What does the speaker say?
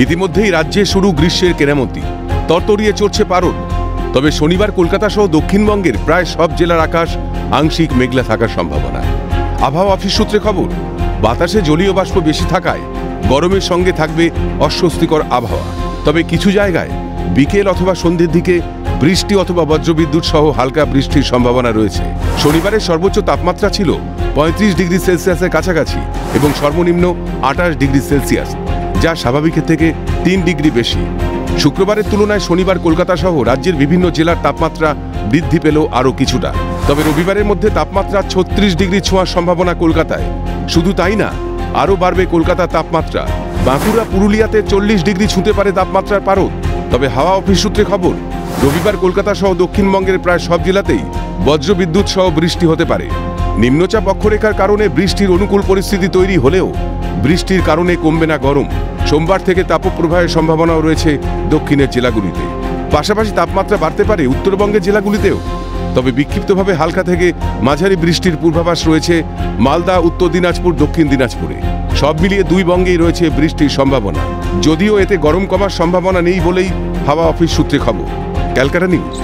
ইতিমধ্যেই রাজ্যে শুরু গ্রীষ্মের কেরামতি, তরতরিয়ে চড়ছে পারদ। তবে শনিবার কলকাতা সহ দক্ষিণবঙ্গের প্রায় সব জেলার আকাশ আংশিক মেঘলা থাকার সম্ভাবনা। আবহাওয়া অফিস সূত্রে খবর, বাতাসে জলীয় বাষ্প বেশি থাকায় গরমের সঙ্গে থাকবে অস্বস্তিকর আবহাওয়া। তবে কিছু জায়গায় বিকেল অথবা সন্ধ্যের দিকে বৃষ্টি অথবা বজ্রবিদ্যুৎ সহ হালকা বৃষ্টির সম্ভাবনা রয়েছে। শনিবারের সর্বোচ্চ তাপমাত্রা ছিল ৩৫ ডিগ্রি সেলসিয়াসের কাছাকাছি এবং সর্বনিম্ন ২৮ ডিগ্রি সেলসিয়াস, যা স্বাভাবিকের থেকে ৩ ডিগ্রি বেশি। শুক্রবারের তুলনায় শনিবার কলকাতা সহ রাজ্যের বিভিন্ন জেলার তাপমাত্রা বৃদ্ধি পেল আরও কিছুটা। তবে রবিবারের মধ্যে তাপমাত্রা ৩৬ ডিগ্রি ছোঁয়ার সম্ভাবনা কলকাতায়। শুধু তাই না, আরও বাড়বে কলকাতার তাপমাত্রা। বাঁকুড়া, পুরুলিয়াতে ৪০ ডিগ্রি ছুঁতে পারে তাপমাত্রার পারদ। তবে হাওয়া অফিস সূত্রে খবর, রবিবার কলকাতা সহ দক্ষিণবঙ্গের প্রায় সব জেলাতেই বজ্রবিদ্যুৎ সহ বৃষ্টি হতে পারে। নিম্নচাপ অক্ষরেখার কারণে বৃষ্টির অনুকূল পরিস্থিতি তৈরি হলেও বৃষ্টির কারণে কমবে না গরম। সোমবার থেকে তাপপ্রবাহের সম্ভাবনাও রয়েছে দক্ষিণের জেলাগুলিতে। পাশাপাশি তাপমাত্রা বাড়তে পারে উত্তরবঙ্গের জেলাগুলিতেও। তবে বিক্ষিপ্তভাবে হালকা থেকে মাঝারি বৃষ্টির পূর্বাভাস রয়েছে মালদা, উত্তর দিনাজপুর, দক্ষিণ দিনাজপুরে। সব মিলিয়ে দুই বঙ্গেই রয়েছে বৃষ্টির সম্ভাবনা, যদিও এতে গরম কমার সম্ভাবনা নেই বলেই হাওয়া অফিস সূত্রে খবর। ক্যালকাটা নিউজ।